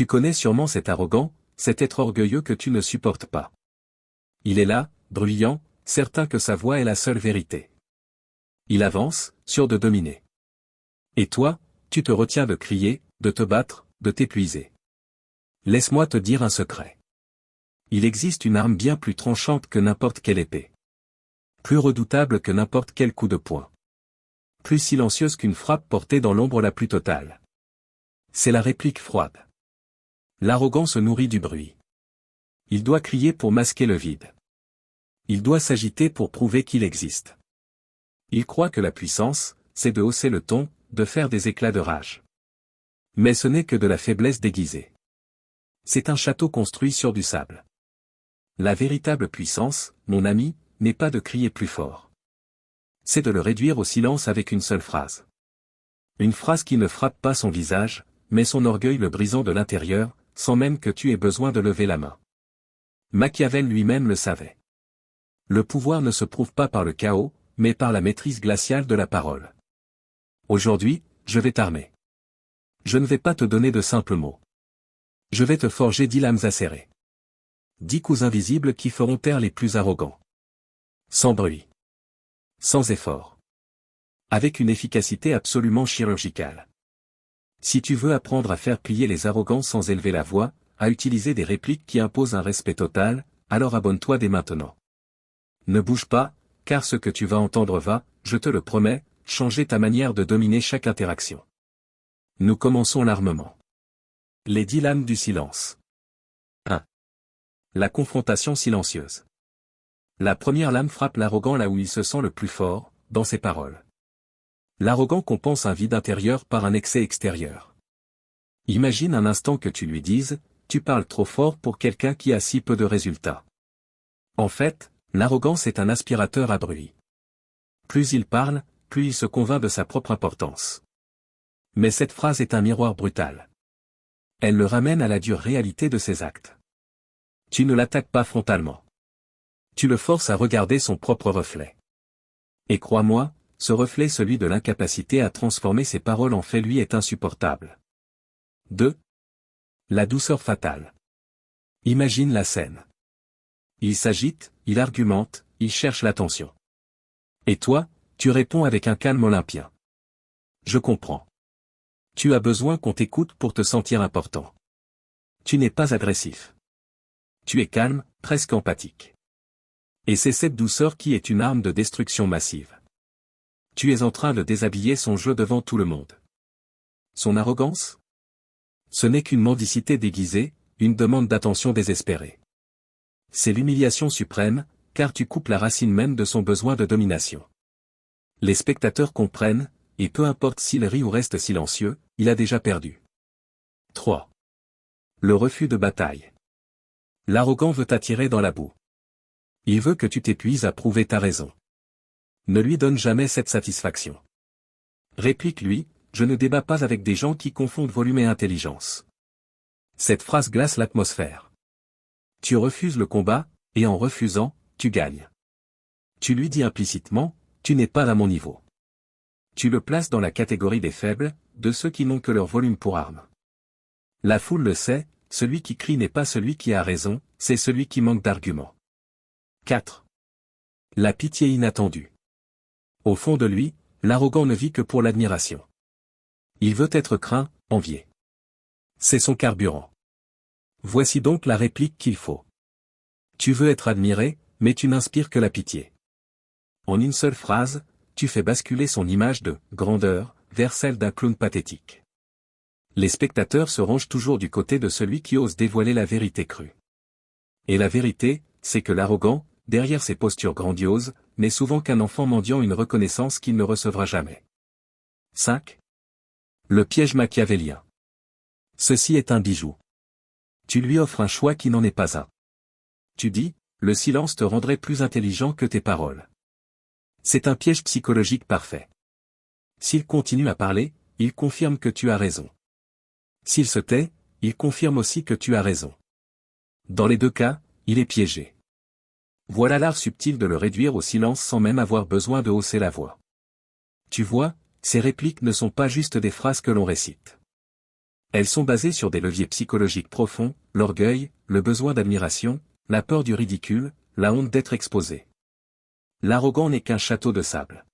Tu connais sûrement cet arrogant, cet être orgueilleux que tu ne supportes pas. Il est là, bruyant, certain que sa voix est la seule vérité. Il avance, sûr de dominer. Et toi, tu te retiens de crier, de te battre, de t'épuiser. Laisse-moi te dire un secret. Il existe une arme bien plus tranchante que n'importe quelle épée. Plus redoutable que n'importe quel coup de poing. Plus silencieuse qu'une frappe portée dans l'ombre la plus totale. C'est la réplique froide. L'arrogant se nourrit du bruit. Il doit crier pour masquer le vide. Il doit s'agiter pour prouver qu'il existe. Il croit que la puissance, c'est de hausser le ton, de faire des éclats de rage. Mais ce n'est que de la faiblesse déguisée. C'est un château construit sur du sable. La véritable puissance, mon ami, n'est pas de crier plus fort. C'est de le réduire au silence avec une seule phrase. Une phrase qui ne frappe pas son visage, mais son orgueil le brisant de l'intérieur, sans même que tu aies besoin de lever la main. Machiavel lui-même le savait. Le pouvoir ne se prouve pas par le chaos, mais par la maîtrise glaciale de la parole. Aujourd'hui, je vais t'armer. Je ne vais pas te donner de simples mots. Je vais te forger 10 lames acérées. 10 coups invisibles qui feront taire les plus arrogants. Sans bruit. Sans effort. Avec une efficacité absolument chirurgicale. Si tu veux apprendre à faire plier les arrogants sans élever la voix, à utiliser des répliques qui imposent un respect total, alors abonne-toi dès maintenant. Ne bouge pas, car ce que tu vas entendre va, je te le promets, changer ta manière de dominer chaque interaction. Nous commençons l'armement. Les 10 lames du silence. 1. La confrontation silencieuse. La première lame frappe l'arrogant là où il se sent le plus fort, dans ses paroles. L'arrogant compense un vide intérieur par un excès extérieur. Imagine un instant que tu lui dises, tu parles trop fort pour quelqu'un qui a si peu de résultats. En fait, l'arrogance est un aspirateur à bruit. Plus il parle, plus il se convainc de sa propre importance. Mais cette phrase est un miroir brutal. Elle le ramène à la dure réalité de ses actes. Tu ne l'attaques pas frontalement. Tu le forces à regarder son propre reflet. Et crois-moi, ce reflet, celui de l'incapacité à transformer ses paroles en faits, lui est insupportable. 2. La douceur fatale. Imagine la scène. Il s'agite, il argumente, il cherche l'attention. Et toi, tu réponds avec un calme olympien. Je comprends. Tu as besoin qu'on t'écoute pour te sentir important. Tu n'es pas agressif. Tu es calme, presque empathique. Et c'est cette douceur qui est une arme de destruction massive. Tu es en train de déshabiller son jeu devant tout le monde. Son arrogance? Ce n'est qu'une mendicité déguisée, une demande d'attention désespérée. C'est l'humiliation suprême, car tu coupes la racine même de son besoin de domination. Les spectateurs comprennent, et peu importe s'il rit ou reste silencieux, il a déjà perdu. 3. Le refus de bataille. L'arrogant veut t'attirer dans la boue. Il veut que tu t'épuises à prouver ta raison. Ne lui donne jamais cette satisfaction. Réplique-lui, je ne débat pas avec des gens qui confondent volume et intelligence. Cette phrase glace l'atmosphère. Tu refuses le combat, et en refusant, tu gagnes. Tu lui dis implicitement, tu n'es pas à mon niveau. Tu le places dans la catégorie des faibles, de ceux qui n'ont que leur volume pour arme. La foule le sait, celui qui crie n'est pas celui qui a raison, c'est celui qui manque d'arguments. 4. La pitié inattendue. Au fond de lui, l'arrogant ne vit que pour l'admiration. Il veut être craint, envié. C'est son carburant. Voici donc la réplique qu'il faut. Tu veux être admiré, mais tu n'inspires que la pitié. En une seule phrase, tu fais basculer son image de « grandeur » vers celle d'un clown pathétique. Les spectateurs se rangent toujours du côté de celui qui ose dévoiler la vérité crue. Et la vérité, c'est que l'arrogant, derrière ses postures grandioses, n'est souvent qu'un enfant mendiant une reconnaissance qu'il ne recevra jamais. 5. Le piège machiavélien. Ceci est un bijou. Tu lui offres un choix qui n'en est pas un. Tu dis, le silence te rendrait plus intelligent que tes paroles. C'est un piège psychologique parfait. S'il continue à parler, il confirme que tu as raison. S'il se tait, il confirme aussi que tu as raison. Dans les deux cas, il est piégé. Voilà l'art subtil de le réduire au silence sans même avoir besoin de hausser la voix. Tu vois, ces répliques ne sont pas juste des phrases que l'on récite. Elles sont basées sur des leviers psychologiques profonds, l'orgueil, le besoin d'admiration, la peur du ridicule, la honte d'être exposé. L'arrogant n'est qu'un château de sable.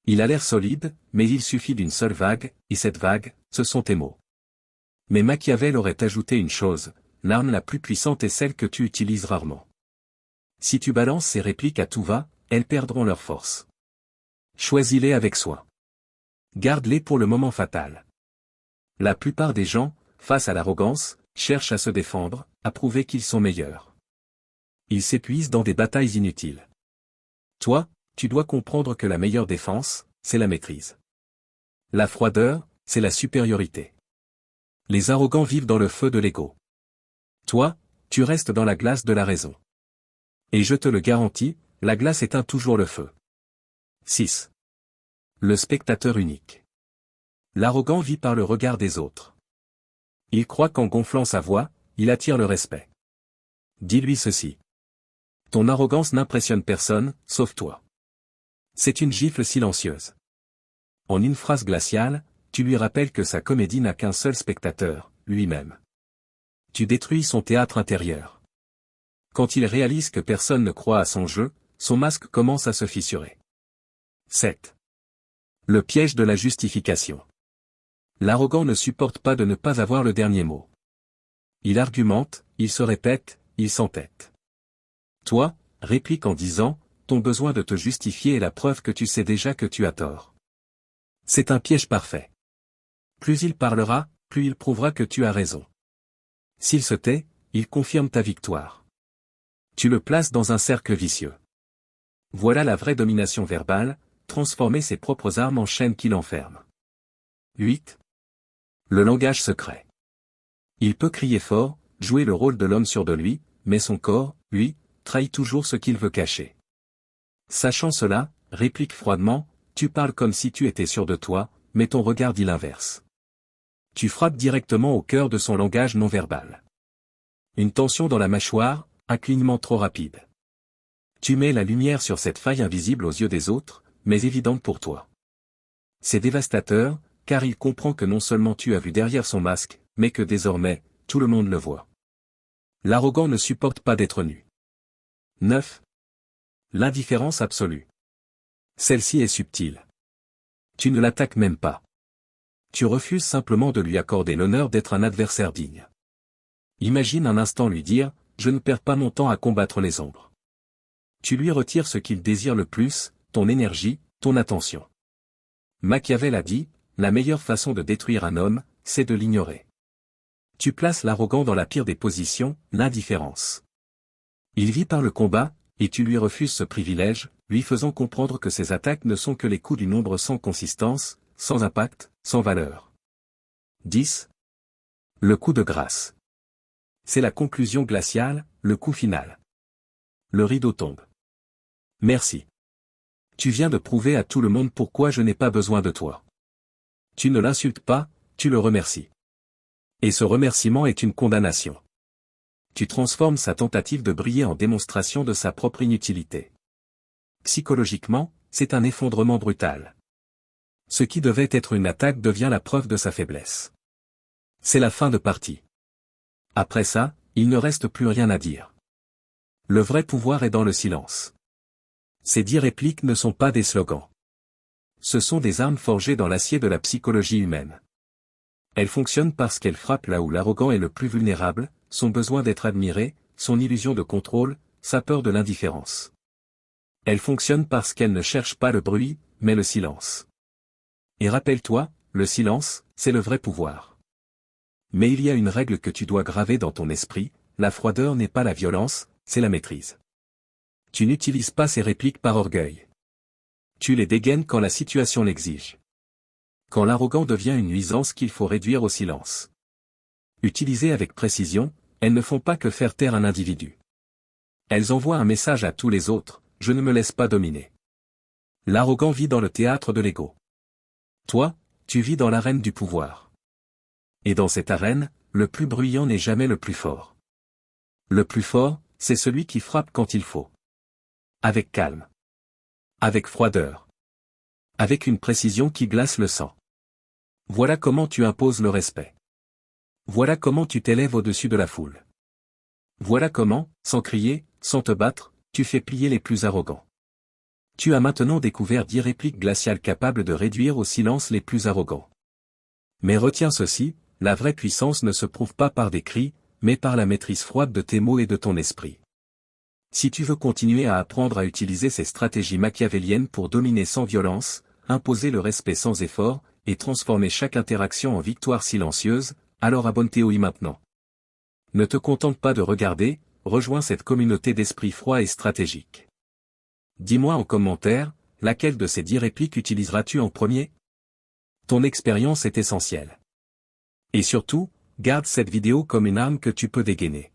Il a l'air solide, mais il suffit d'une seule vague, et cette vague, ce sont tes mots. Mais Machiavel aurait ajouté une chose, l'arme la plus puissante est celle que tu utilises rarement. Si tu balances ces répliques à tout va, elles perdront leur force. Choisis-les avec soin. Garde-les pour le moment fatal. La plupart des gens, face à l'arrogance, cherchent à se défendre, à prouver qu'ils sont meilleurs. Ils s'épuisent dans des batailles inutiles. Toi, tu dois comprendre que la meilleure défense, c'est la maîtrise. La froideur, c'est la supériorité. Les arrogants vivent dans le feu de l'ego. Toi, tu restes dans la glace de la raison. Et je te le garantis, la glace éteint toujours le feu. 6. Le spectateur unique. L'arrogant vit par le regard des autres. Il croit qu'en gonflant sa voix, il attire le respect. Dis-lui ceci. Ton arrogance n'impressionne personne, sauf toi. C'est une gifle silencieuse. En une phrase glaciale, tu lui rappelles que sa comédie n'a qu'un seul spectateur, lui-même. Tu détruis son théâtre intérieur. Quand il réalise que personne ne croit à son jeu, son masque commence à se fissurer. 7. Le piège de la justification. L'arrogant ne supporte pas de ne pas avoir le dernier mot. Il argumente, il se répète, il s'entête. Toi, réplique en disant, ton besoin de te justifier est la preuve que tu sais déjà que tu as tort. C'est un piège parfait. Plus il parlera, plus il prouvera que tu as raison. S'il se tait, il confirme ta victoire. Tu le places dans un cercle vicieux. Voilà la vraie domination verbale, transformer ses propres armes en chaînes qui l'enferment. 8. Le langage secret. Il peut crier fort, jouer le rôle de l'homme sûr de lui, mais son corps, lui, trahit toujours ce qu'il veut cacher. Sachant cela, réplique froidement, tu parles comme si tu étais sûr de toi, mais ton regard dit l'inverse. Tu frappes directement au cœur de son langage non verbal. Une tension dans la mâchoire, un clignement trop rapide. Tu mets la lumière sur cette faille invisible aux yeux des autres, mais évidente pour toi. C'est dévastateur, car il comprend que non seulement tu as vu derrière son masque, mais que désormais, tout le monde le voit. L'arrogant ne supporte pas d'être nu. 9. L'indifférence absolue. Celle-ci est subtile. Tu ne l'attaques même pas. Tu refuses simplement de lui accorder l'honneur d'être un adversaire digne. Imagine un instant lui dire, je ne perds pas mon temps à combattre les ombres. Tu lui retires ce qu'il désire le plus, ton énergie, ton attention. Machiavel a dit, la meilleure façon de détruire un homme, c'est de l'ignorer. Tu places l'arrogant dans la pire des positions, l'indifférence. Il vit par le combat, et tu lui refuses ce privilège, lui faisant comprendre que ses attaques ne sont que les coups du nombre sans consistance, sans impact, sans valeur. 10. Le coup de grâce. C'est la conclusion glaciale, le coup final. Le rideau tombe. Merci. Tu viens de prouver à tout le monde pourquoi je n'ai pas besoin de toi. Tu ne l'insultes pas, tu le remercies. Et ce remerciement est une condamnation. Tu transformes sa tentative de briller en démonstration de sa propre inutilité. Psychologiquement, c'est un effondrement brutal. Ce qui devait être une attaque devient la preuve de sa faiblesse. C'est la fin de partie. Après ça, il ne reste plus rien à dire. Le vrai pouvoir est dans le silence. Ces 10 répliques ne sont pas des slogans. Ce sont des armes forgées dans l'acier de la psychologie humaine. Elles fonctionnent parce qu'elles frappent là où l'arrogant est le plus vulnérable, son besoin d'être admiré, son illusion de contrôle, sa peur de l'indifférence. Elles fonctionnent parce qu'elles ne cherchent pas le bruit, mais le silence. Et rappelle-toi, le silence, c'est le vrai pouvoir. Mais il y a une règle que tu dois graver dans ton esprit, la froideur n'est pas la violence, c'est la maîtrise. Tu n'utilises pas ces répliques par orgueil. Tu les dégaines quand la situation l'exige. Quand l'arrogant devient une nuisance qu'il faut réduire au silence. Utilisées avec précision, elles ne font pas que faire taire un individu. Elles envoient un message à tous les autres, je ne me laisse pas dominer. L'arrogant vit dans le théâtre de l'ego. Toi, tu vis dans l'arène du pouvoir. Et dans cette arène, le plus bruyant n'est jamais le plus fort. Le plus fort, c'est celui qui frappe quand il faut. Avec calme. Avec froideur. Avec une précision qui glace le sang. Voilà comment tu imposes le respect. Voilà comment tu t'élèves au-dessus de la foule. Voilà comment, sans crier, sans te battre, tu fais plier les plus arrogants. Tu as maintenant découvert 10 répliques glaciales capables de réduire au silence les plus arrogants. Mais retiens ceci, la vraie puissance ne se prouve pas par des cris, mais par la maîtrise froide de tes mots et de ton esprit. Si tu veux continuer à apprendre à utiliser ces stratégies machiavéliennes pour dominer sans violence, imposer le respect sans effort, et transformer chaque interaction en victoire silencieuse, alors abonne-toi maintenant. Ne te contente pas de regarder, rejoins cette communauté d'esprit froid et stratégique. Dis-moi en commentaire, laquelle de ces 10 répliques utiliseras-tu en premier? Ton expérience est essentielle. Et surtout, garde cette vidéo comme une arme que tu peux dégainer.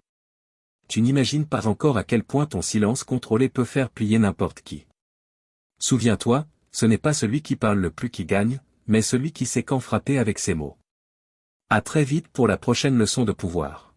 Tu n'imagines pas encore à quel point ton silence contrôlé peut faire plier n'importe qui. Souviens-toi, ce n'est pas celui qui parle le plus qui gagne, mais celui qui sait quand frapper avec ses mots. À très vite pour la prochaine leçon de pouvoir.